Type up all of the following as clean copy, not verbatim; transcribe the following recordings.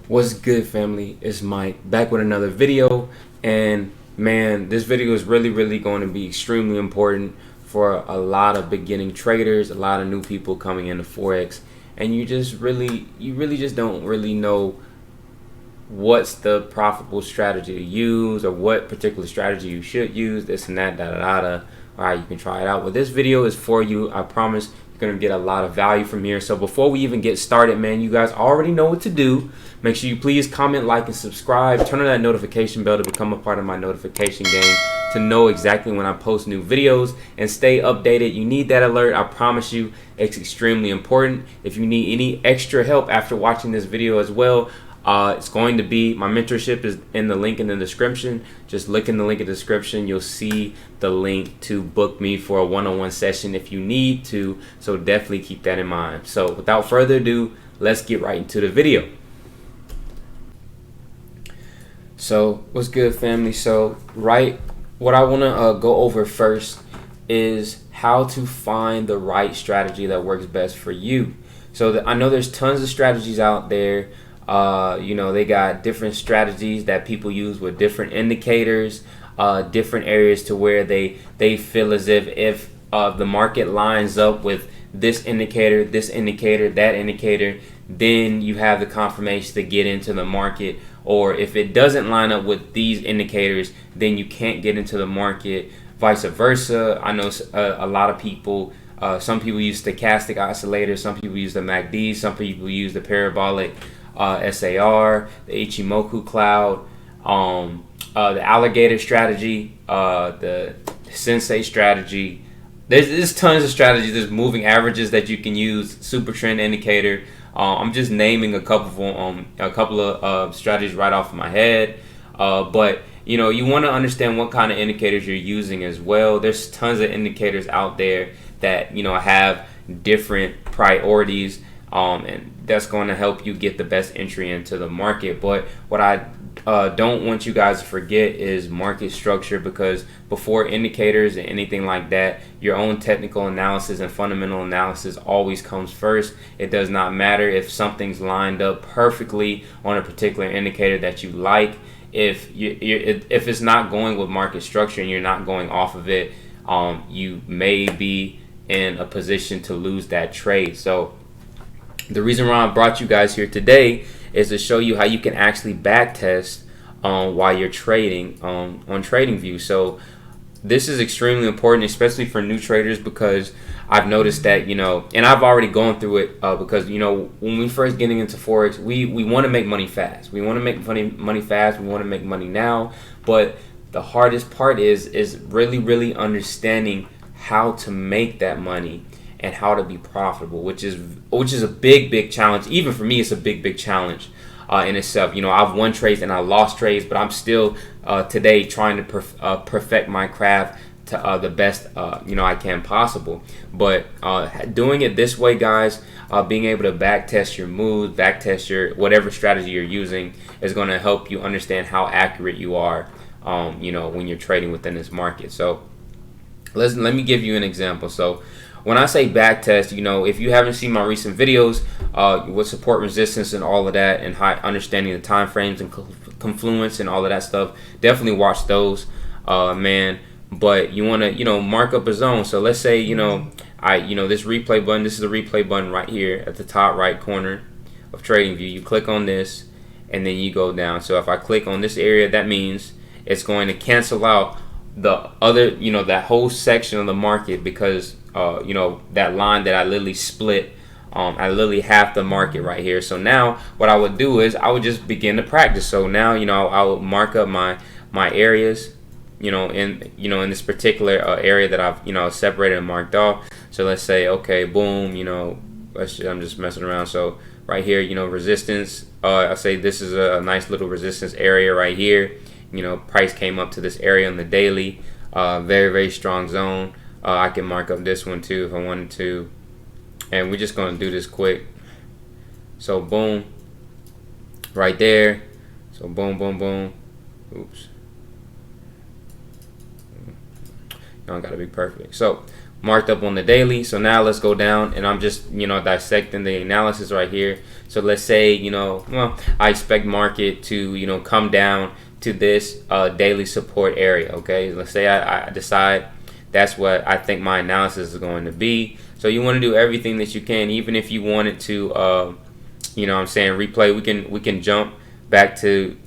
What's good, family? It's Mike back with another video, and man, this video is really going to be extremely important for a lot of beginning traders, a lot of new people coming into forex, and you really just don't really know what's the profitable strategy to use or what particular strategy you should use, this and that, or how you can try it out. Well, this video is for you. I promise you're going to get a lot of value from here. So before we even get started, man, you guys already know what to do. Make sure you please comment, like, and subscribe. Turn on that notification bell to become a part of my notification game to know exactly when I post new videos and stay updated. You need that alert. I promise you it's extremely important. If you need any extra help after watching this video as well, it's going to be, my mentorship is in the link in the description. Just look in the link in the description. You'll see the link to book me for a one-on-one session if you need to. So definitely keep that in mind. So without further ado, let's get right into the video. So what's good, family? So what I want to go over first is how to find the right strategy that works best for you. So I know there's tons of strategies out there. They got different strategies that people use with different indicators, different areas to where they feel as if the market lines up with this indicator, that indicator, then you have the confirmation to get into the market. Or if it doesn't line up with these indicators, then you can't get into the market, vice versa. I know a lot of people, some people use stochastic oscillators, some people use the MACD, some people use the parabolic SAR, the Ichimoku cloud, the alligator strategy, the sensei strategy. There's tons of strategies. There's moving averages that you can use, super trend indicator. I'm just naming a couple of strategies right off of my head. But you want to understand what kind of indicators you're using as well. There's tons of indicators out there that have different priorities. And that's going to help you get the best entry into the market. But what I don't want you guys to forget is market structure, because before indicators and anything like that, your own technical analysis and fundamental analysis always comes first. It does not matter if something's lined up perfectly on a particular indicator that you like. If it's not going with market structure and you're not going off of it, you may be in a position to lose that trade. So the reason why I brought you guys here today is to show you how you can actually backtest while you're trading on TradingView. So this is extremely important, especially for new traders, because I've noticed that, and I've already gone through it, because, when we first getting into Forex, we want to make money fast. We want to make money fast. We want to make money now. But the hardest part is really understanding how to make that money and how to be profitable, which is a big challenge. Even for me, it's a big challenge in itself. I've won trades and I lost trades, but I'm still today trying to perfect my craft to the best I can possible. But doing it this way, guys, being able to backtest your moves, backtest your whatever strategy you're using, is going to help you understand how accurate you are when you're trading within this market. So let me give you an example. So when I say backtest, if you haven't seen my recent videos with support, resistance, and all of that, and understanding the time frames and confluence and all of that stuff, definitely watch those, man. But you want to, mark up a zone. So let's say, this replay button. This is the replay button right here at the top right corner of TradingView. You click on this, and then you go down. So if I click on this area, that means it's going to cancel out the other, that whole section of the market, because that line that I literally split, I literally have the market right here. So now what I would do is I would just begin to practice. So now I would mark up my areas, in this particular area that I've separated and marked off. So let's say, okay, boom, I'm just messing around. So right here, resistance, I say this is a nice little resistance area right here. Price came up to this area on the daily, very strong zone. I can mark up this one too if I wanted to, and we're just going to do this quick. So boom, right there. So boom. Oops, y'all gotta be perfect. So marked up on the daily. So now let's go down, and I'm just, dissecting the analysis right here. So let's say, well, I expect market to, come down to this daily support area. Okay, let's say I decide that's what I think my analysis is going to be. So you want to do everything that you can, even if you wanted to, replay. We can jump back to,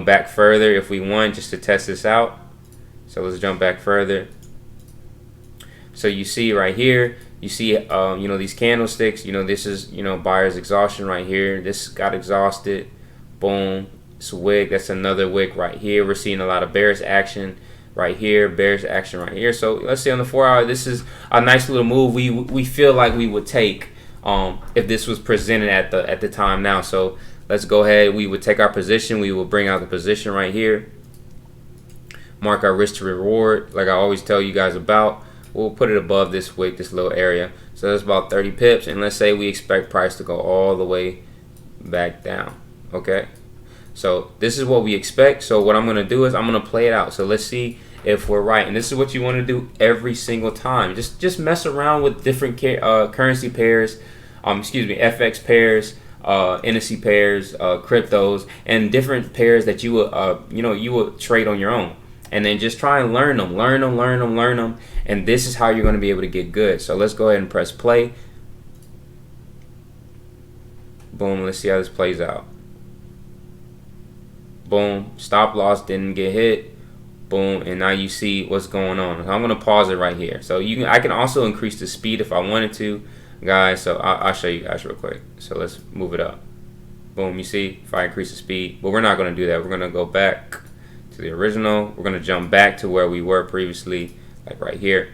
back further if we want, just to test this out. So let's jump back further. So you see right here, you see, these candlesticks. This is, buyer's exhaustion right here. This got exhausted. Boom. It's a wick. That's another wick right here. We're seeing a lot of bearish action right here, bearish action right here. So let's say on the 4 hour, this is a nice little move. We feel like we would take if this was presented at the time now. So let's go ahead. We would take our position. We will bring out the position right here. Mark our risk to reward, like I always tell you guys about. We'll put it above this wick, this little area. So that's about 30 pips. And let's say we expect price to go all the way back down. Okay. So this is what we expect. So what I'm going to do is I'm going to play it out. So let's see if we're right. And this is what you want to do every single time. Just mess around with different currency pairs, FX pairs, NSC pairs, cryptos, and different pairs that you will trade on your own. And then just try and learn them. And this is how you're going to be able to get good. So let's go ahead and press play. Boom. Let's see how this plays out. Boom. Stop loss didn't get hit. Boom. And now you see what's going on. So I'm going to pause it right here. So I can also increase the speed if I wanted to, guys. So I'll show you guys real quick. So let's move it up. Boom. You see if I increase the speed. But we're not going to do that. We're going to go back to the original. We're going to jump back to where we were previously, like right here.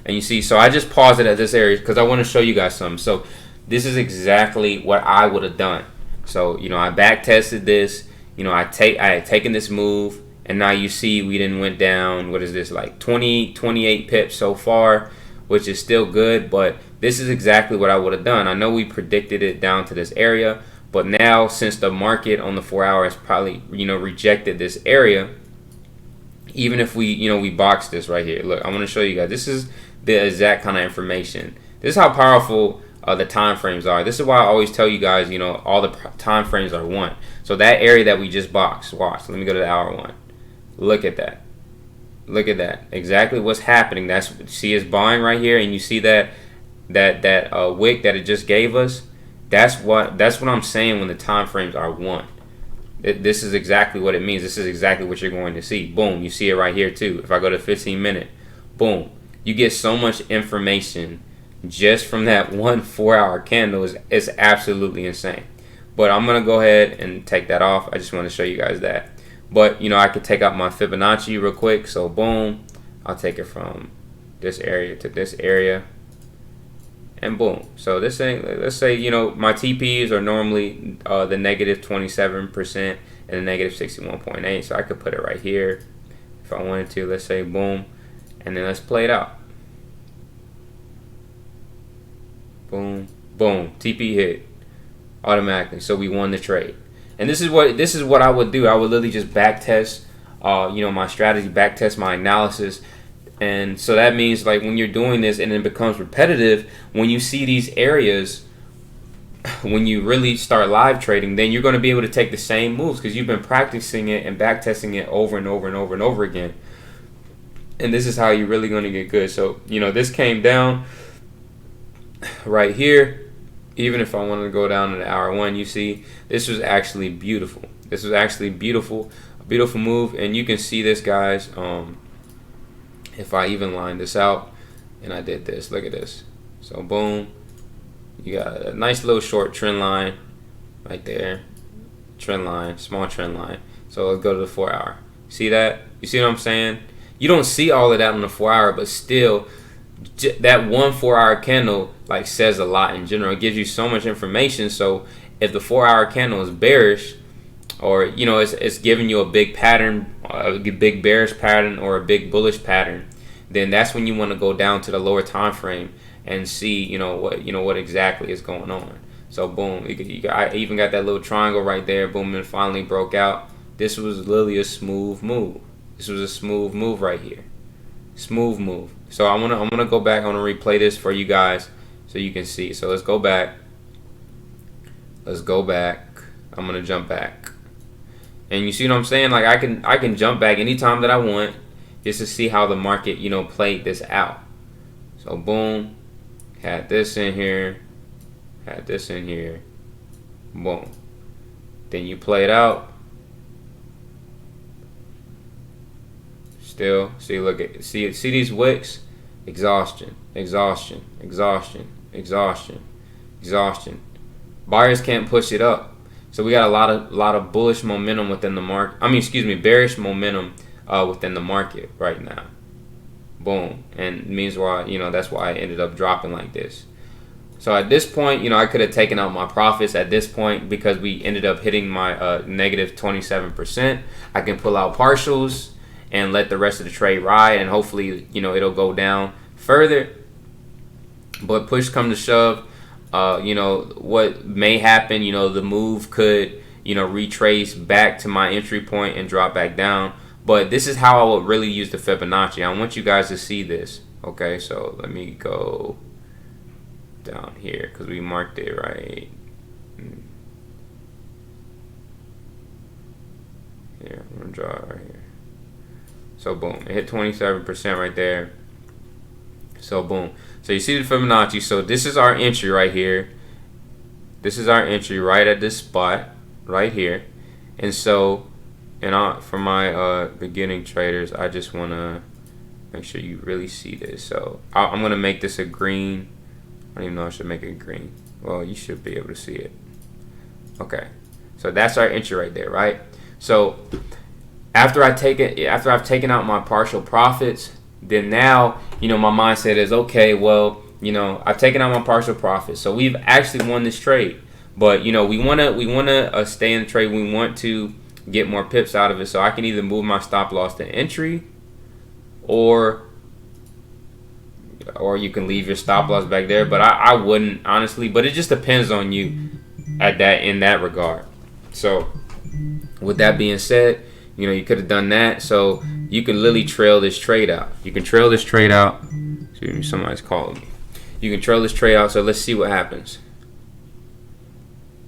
And you see, so I just paused it at this area because I want to show you guys something. So this is exactly what I would have done. So, I back tested this. I had taken this move, and now you see we didn't went down. What is this, like 28 pips so far, which is still good, but this is exactly what I would have done. I know we predicted it down to this area, but now since the market on the 4 hour has probably, rejected this area, even if we box this right here. Look, I want to show you guys. This is the exact kind of information. This is how powerful the time frames are. This is why I always tell you guys, all the time frames are one. So that area that we just boxed, watch. Let me go to the hour one. Look at that. Look at that. Exactly what's happening. See it's buying right here, and you see that wick that it just gave us. That's what I'm saying when the time frames are one. This is exactly what it means. This is exactly what you're going to see. Boom. You see it right here too. If I go to 15 minute, boom. You get so much information just from that 1 4 hour candle. Is absolutely insane. But I'm going to go ahead and take that off. I just want to show you guys that. But, I could take out my Fibonacci real quick. So, boom. I'll take it from this area to this area. And boom. So, this thing, let's say, my TPs are normally the negative 27% and the negative 61.8. So, I could put it right here if I wanted to. Let's say, boom. And then let's play it out. Boom. Boom. TP hit automatically. So we won the trade. And this is what I would do. I would literally just back test my strategy, back test my analysis. And so that means, like, when you're doing this and it becomes repetitive, when you see these areas, when you really start live trading, then you're going to be able to take the same moves because you've been practicing it and back testing it over and over and over and over again. And this is how you're really going to get good. So, this came down right here. Even if I wanted to go down to the hour one, you see this was actually beautiful. This was actually beautiful, a beautiful move. And you can see this, guys. If I even line this out and I did this, look at this. So boom, you got a nice little short trend line right there. Trend line, small trend line. So let's go to the 4 hour. See that? You see what I'm saying? You don't see all of that on the 4 hour, but still, that 1 4 hour candle like says a lot in general. It gives you so much information. So if the 4 hour candle is bearish, or it's giving you a big pattern, a big bearish pattern or a big bullish pattern, then that's when you want to go down to the lower time frame and see what exactly is going on. So boom, I even got that little triangle right there. Boom, and finally broke out. This was literally a smooth move. This was a smooth move right here. Smooth move. So I'm gonna go back. I'm gonna replay this for you guys so you can see. So let's go back. Let's go back. I'm gonna jump back. And you see what I'm saying? Like I can jump back anytime that I want just to see how the market, you know, played this out. So boom, had this in here, had this in here, boom. Then you play it out. Still, see, look at see these wicks, exhaustion, exhaustion, exhaustion, exhaustion, exhaustion. Buyers can't push it up, so we got a lot of bullish momentum within the market. I mean, excuse me, bearish momentum within the market right now. Boom, and it means why, you know, that's why I ended up dropping like this. So at this point, you know, I could have taken out my profits at this point because we ended up hitting my negative 27%. I can pull out partials and let the rest of the trade ride, and hopefully, you know, it'll go down further. But push come to shove, you know, what may happen, you know, the move could, you know, retrace back to my entry point and drop back down. But this is how I would really use the Fibonacci. I want you guys to see this. Okay, so let me go down here because we marked it right here. I'm gonna draw it right here. So boom, it hit 27% right there. So boom. So you see the Fibonacci. So this is our entry right here. This is our entry right at this spot right here. And so, for my beginning traders, I just want to make sure you really see this. So I'm going to make this a green. I don't even know if I should make it green. Well, you should be able to see it. Okay. So that's our entry right there, right? So after I've taken out my partial profits, then now, you know, my mindset is, okay, well, you know, I've taken out my partial profits, so we've actually won this trade. But you know, we wanna stay in the trade. We want to get more pips out of it. So I can either move my stop loss to entry, or you can leave your stop loss back there. But I wouldn't, honestly. But it just depends on you in that regard. So with that being said, you know, you could have done that. So you can literally trail this trade out. You can trail this trade out. Excuse me, somebody's calling me. You can trail this trade out. So let's see what happens.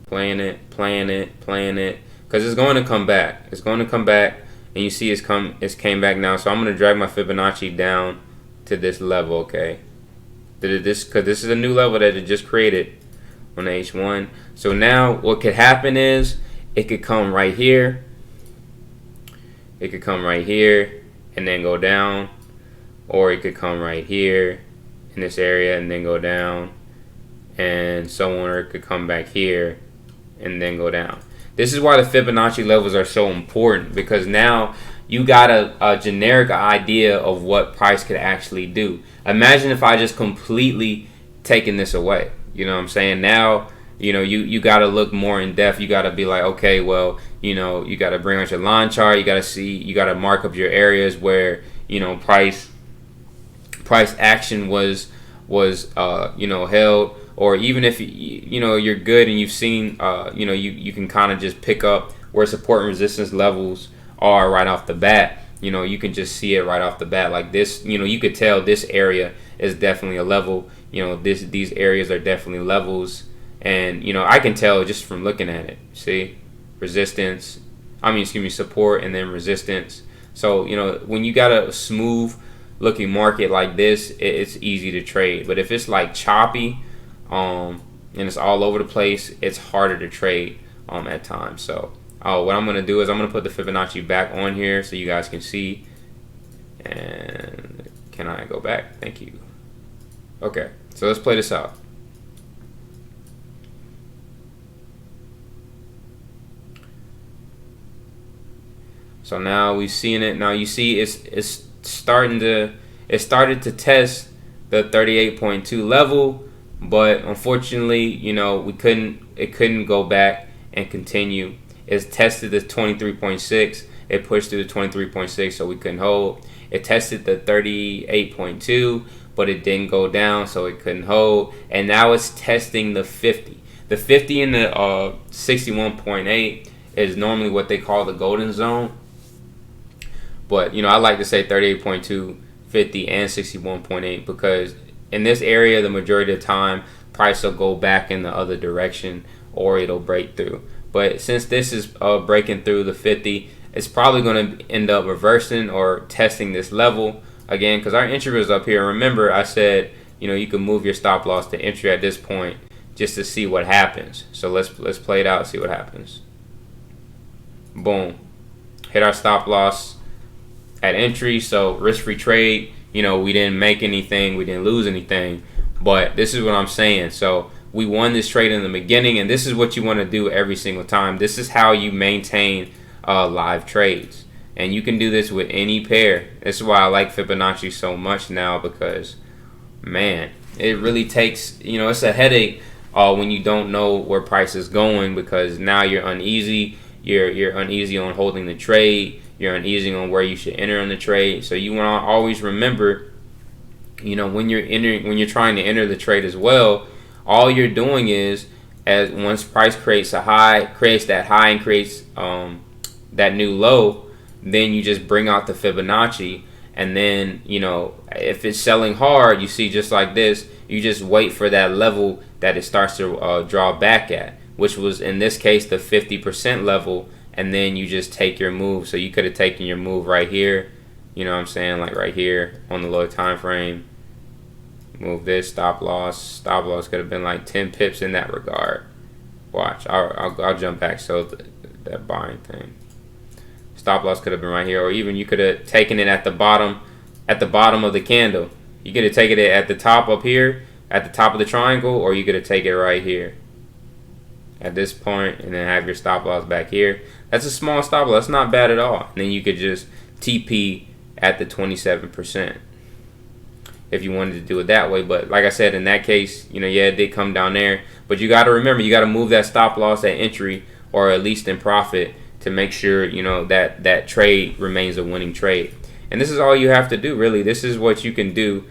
Playing it, playing it, playing it. Because it's going to come back. It's going to come back. And you see it's came back now. So I'm going to drag my Fibonacci down to this level, okay? Because this is a new level that it just created on the H1. So now what could happen is it could come right here. It could come right here and then go down, or it could come right here in this area and then go down, and so on, or it could come back here and then go down. This is why the Fibonacci levels are so important, because now you got a generic idea of what price could actually do. Imagine if I just completely taken this away. You know what I'm saying? Now, you know, you got to look more in depth. You got to be like, okay, well, you know, you got to bring out your line chart. You got to see, you got to mark up your areas where, you know, price action was you know, held. Or even if you know you're good and you've seen, you know, you can kind of just pick up where support and resistance levels are right off the bat. You know, you can just see it right off the bat. Like this, you know, you could tell this area is definitely a level. You know, these areas are definitely levels. And, you know, I can tell just from looking at it. See, resistance, support, and then resistance. So, you know, when you got a smooth looking market like this, it's easy to trade. But if it's like choppy, and it's all over the place, it's harder to trade at times. So what I'm going to do is I'm going to put the Fibonacci back on here so you guys can see. And can I go back? Thank you. Okay, so let's play this out. So now we've seen it. Now you see it's started to test the 38.2 level, but unfortunately, you know, it couldn't go back and continue. It's tested the 23.6. It pushed through the 23.6, so we couldn't hold. It tested the 38.2, but it didn't go down, so it couldn't hold. And now it's testing the 50. The 50 and the 61.8 is normally what they call the golden zone. But, you know, I like to say 38.2, 50 and 61.8, because in this area the majority of the time price will go back in the other direction or it'll break through. But since this is breaking through the 50, it's probably going to end up reversing or testing this level again, because our entry was up here. Remember I said, you know, you can move your stop loss to entry at this point just to see what happens. So let's play it out, see what happens. Boom, hit our stop loss at entry. So risk-free trade, you know, we didn't make anything, we didn't lose anything, but this is what I'm saying. So we won this trade in the beginning, and this is what you want to do every single time. This is how you maintain live trades, and you can do this with any pair. This is why I like Fibonacci so much now, because man, it really takes, you know, it's a headache when you don't know where price is going, because now you're uneasy. You're uneasy on holding the trade. You're uneasy on where you should enter in the trade. So you want to always remember, you know, when you're trying to enter the trade as well, all you're doing is, as once price creates that high and creates that new low, then you just bring out the Fibonacci, and then, you know, if it's selling hard, you see just like this, you just wait for that level that it starts to draw back at, which was in this case the 50% level, and then you just take your move. So you could have taken your move right here, you know what I'm saying, like right here on the lower time frame. Move this stop loss could have been like 10 pips in that regard. Watch, I'll jump back. So that buying thing, stop loss could have been right here, or even you could have taken it at the bottom of the candle. You could have taken it at the top up here, at the top of the triangle, or you could have taken it right here at this point, and then have your stop loss back here. That's a small stop loss. That's not bad at all. And then you could just TP at the 27% if you wanted to do it that way. But like I said, in that case, you know, yeah, it did come down there, but you got to remember, you got to move that stop loss at entry, or at least in profit, to make sure, you know, that that trade remains a winning trade. And this is all you have to do, really. This is what you can do,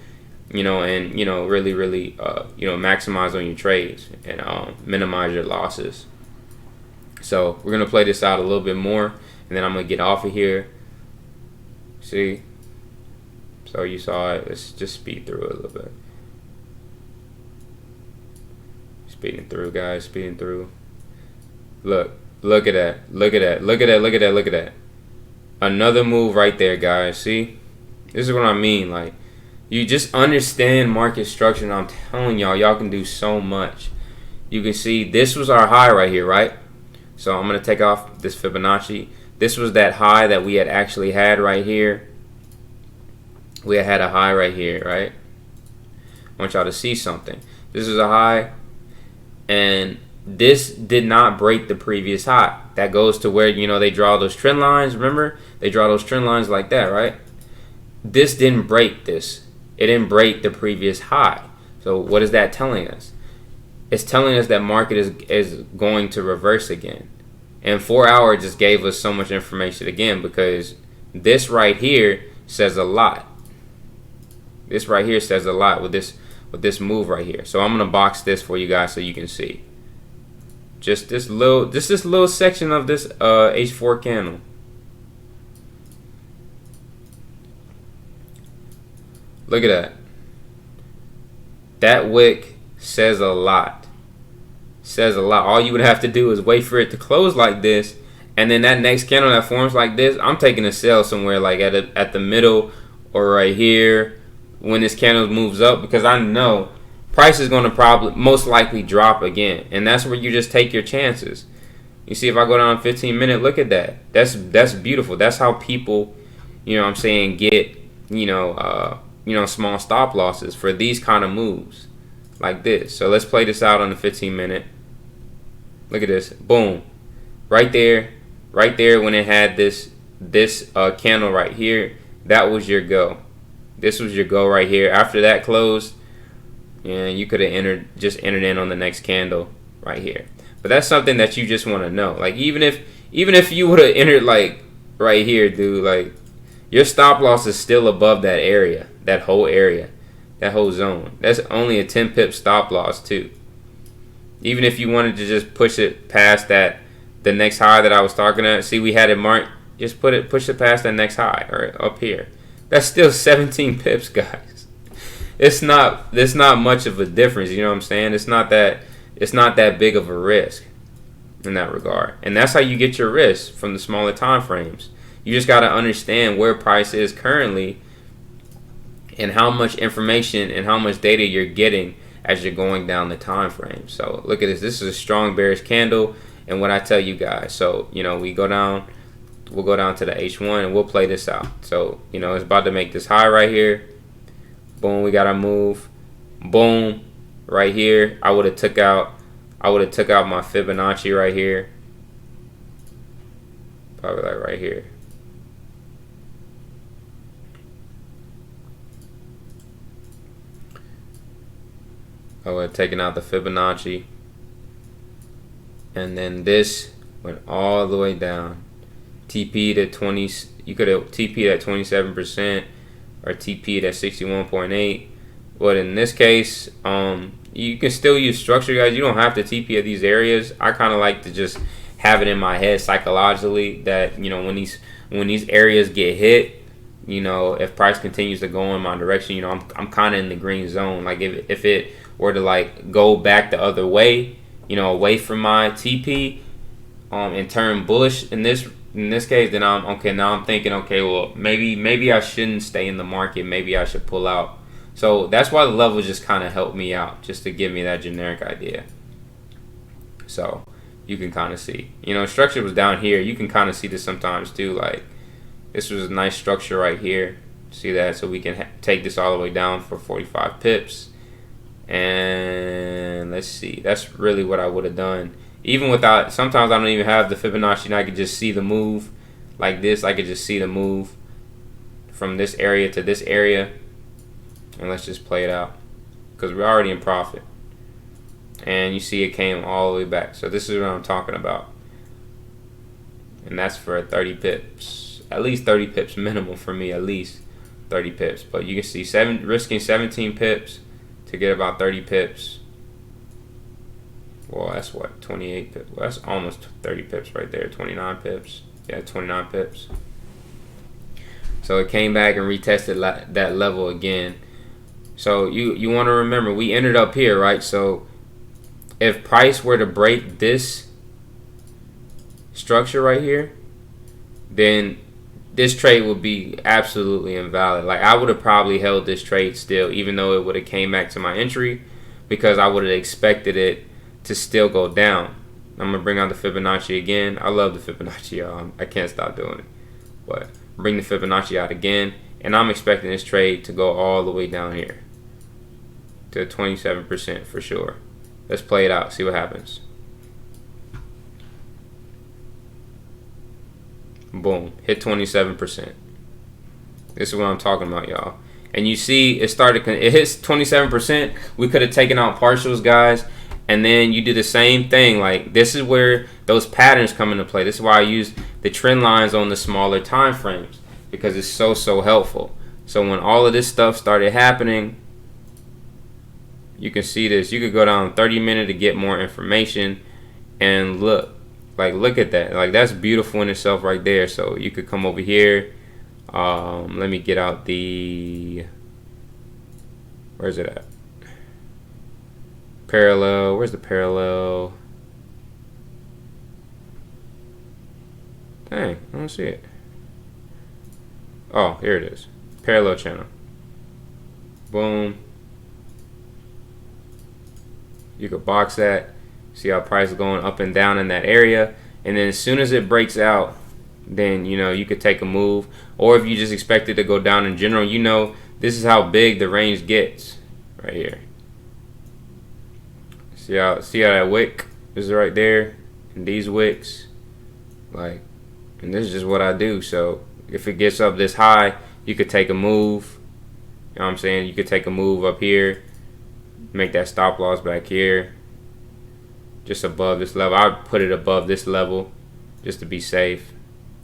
you know, and, you know, really you know, maximize on your trades and minimize your losses. So we're gonna play this out a little bit more, and then I'm gonna get off of here. See, so you saw it. Let's just speed through it a little bit. Speeding through, guys, speeding through. Look at that, look at that, look at that, look at that, look at that. Another move right there, guys. See, this is what I mean. Like, you just understand market structure, and I'm telling y'all can do so much. You can see this was our high right here, right? So I'm gonna take off this Fibonacci. This was that high that we had actually had right here. We had a high right here, right? I want y'all to see something. This is a high, and this did not break the previous high. That goes to where, you know, they draw those trend lines. Remember, they draw those trend lines like that, right? This didn't break this. It didn't break the previous high. So what is that telling us? It's telling us that market is going to reverse again. And 4 hour just gave us so much information again, because this right here says a lot. This right here says a lot with this move right here. So I'm gonna box this for you guys so you can see. Just this little section of this H4 candle. Look at that. That wick says a lot. Says a lot. All you would have to do is wait for it to close like this, and then that next candle that forms like this, I'm taking a sell somewhere like at the middle or right here when this candle moves up, because I know price is going to probably most likely drop again, and that's where you just take your chances. You see, if I go down 15 minute, look at that. That's beautiful. That's how people, you know what I'm saying, get, you know, small stop losses for these kind of moves like this. So let's play this out on the 15 minute. Look at this. Boom. Right there when it had this candle right here, that was your go. This was your go right here. After that closed, and you could have entered in on the next candle right here. But that's something that you just want to know. Like, even if you would have entered like right here, dude, like, your stop loss is still above that area, that whole area, that whole zone. That's only a 10 pip stop loss too. Even if you wanted to just push it past that, the next high that I was talking about, see, we had it marked, just push it past that next high, or up here. That's still 17 pips, guys. It's not much of a difference, you know what I'm saying? It's not that big of a risk in that regard. And that's how you get your risk from the smaller time frames. You just got to understand where price is currently and how much information and how much data you're getting as you're going down the time frame. So look at this. This is a strong bearish candle, and what I tell you guys. So we'll go down to the H1 and we'll play this out. So it's about to make this high right here. Boom, we got our move. Boom, right here. I would have took out my Fibonacci right here. Probably like right here. I would have taken out the Fibonacci. And then this went all the way down. TP'd at 20, you could have TP'd at 27% or TP'd at 61.8. But in this case, you can still use structure, guys. You don't have to TP at these areas. I kind of like to just have it in my head psychologically that when these areas get hit, if price continues to go in my direction, I'm kind of in the green zone. Like if it were to like go back the other way, away from my TP, and turn bullish in this case, then I'm okay. Now I'm thinking, okay, well maybe I shouldn't stay in the market. Maybe I should pull out. So that's why the levels just kind of helped me out, just to give me that generic idea. So you can kind of see, structure was down here. You can kind of see this sometimes too. Like this was a nice structure right here. See that? So we can take this all the way down for 45 pips. And let's see. That's really what I would have done. Even without, sometimes I don't even have the Fibonacci, and I could just see the move like this. I could just see the move from this area to this area. And let's just play it out because we're already in profit. And you see it came all the way back. So this is what I'm talking about. And that's for 30 pips. At least 30 pips minimum for me, at least 30 pips. But you can see risking 17 pips to get about 30 pips. Well, that's what, 28 pips. Well, that's almost 30 pips right there. 29 pips. Yeah, 29 pips. So it came back and retested that level again. So you want to remember, we ended up here, right? So if price were to break this structure right here, then this trade would be absolutely invalid. Like I would have probably held this trade still, even though it would have came back to my entry, because I would have expected it to still go down. I'm gonna bring out the Fibonacci again. I love the Fibonacci, y'all. I can't stop doing it. But bring the Fibonacci out again, and I'm expecting this trade to go all the way down here to 27% for sure. Let's play it out, see what happens. Boom, hit 27%. This is what I'm talking about, y'all. And you see it hits 27%. We could have taken out partials, guys. And then you do the same thing. Like this is where those patterns come into play. This is why I use the trend lines on the smaller time frames, because it's so helpful. So when all of this stuff started happening, you can see this. You could go down 30-minute to get more information, and look at that. Like that's beautiful in itself right there. So you could come over here. Let me get out the, where's it at? Parallel. Where's the parallel? Dang, I don't see it. Oh, here it is. Parallel channel. Boom. You could box that. See how price is going up and down in that area. And then as soon as it breaks out, then you could take a move. Or if you just expect it to go down in general, this is how big the range gets right here. See how that wick is right there, and these wicks, and this is just what I do. So if it gets up this high, you could take a move. You know what I'm saying? You could take a move up here, make that stop loss back here, just above this level. I would put it above this level just to be safe.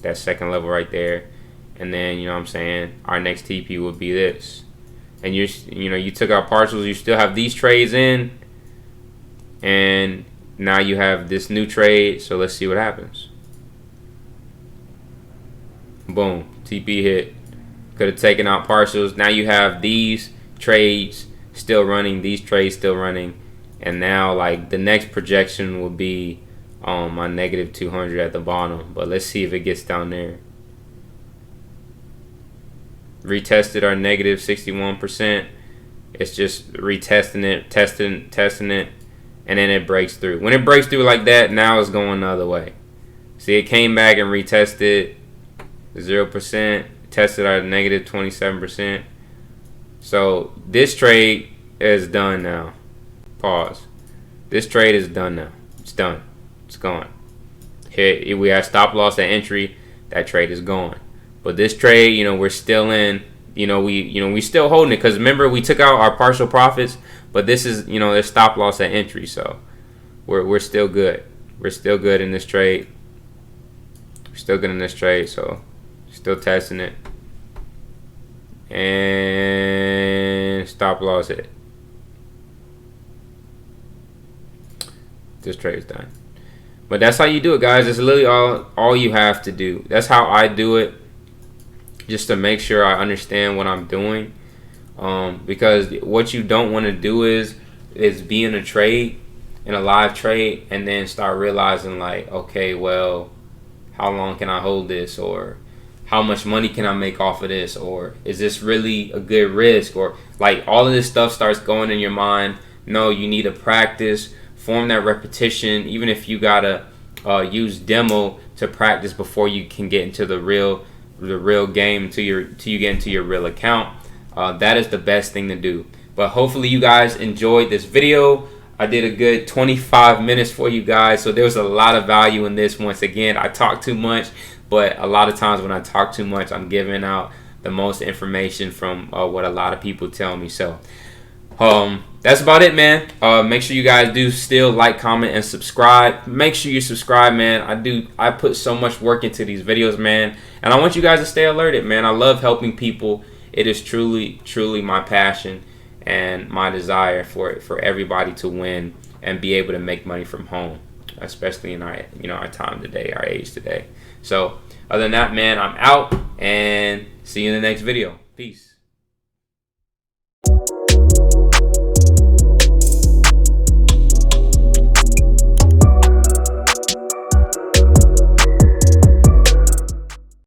That second level right there, and then you know what I'm saying, our next TP would be this. And you took out partials. You still have these trades in. And now you have this new trade, so let's see what happens. Boom, TP hit. Could have taken out partials. Now you have these trades still running, these trades still running, and now like the next projection will be my negative 200 at the bottom. But let's see if it gets down there. Retested our negative 61%. It's just retesting it, testing it, and then it breaks through. When it breaks through like that, now it's going the other way. See, it came back and retested 0%, tested our negative 27%. So this trade is done now. Pause. This trade is done now. It's done. It's gone. Here we have stop loss at entry. That trade is gone. But this trade, you know, we're still in. We still holding it because remember we took out our partial profits. But this is, you know, there's stop loss at entry, so we're still good. We're still good in this trade. We're still good in this trade, so still testing it. And stop loss hit. This trade is done. But that's how you do it, guys. It's literally all you have to do. That's how I do it, just to make sure I understand what I'm doing. Because what you don't want to do is be in a trade, in a live trade, and then start realizing like, okay, well, how long can I hold this, or how much money can I make off of this, or is this really a good risk, or like all of this stuff starts going in your mind. No, you need to practice, form that repetition. Even if you gotta use demo to practice before you can get into the real game, till you get into your real account. That is the best thing to do. But hopefully you guys enjoyed this video. I did a good 25 minutes for you guys, so there was a lot of value in this. Once again, I talk too much, but a lot of times when I talk too much, I'm giving out the most information from what a lot of people tell me. So that's about it, man. Make sure you guys do still like, comment, and subscribe. Make sure you subscribe, man. I put so much work into these videos, man, and I want you guys to stay alerted, man. I love helping people. It is truly, truly my passion and my desire for everybody to win and be able to make money from home, especially in our time today, our age today. So other than that, man, I'm out, and see you in the next video. Peace.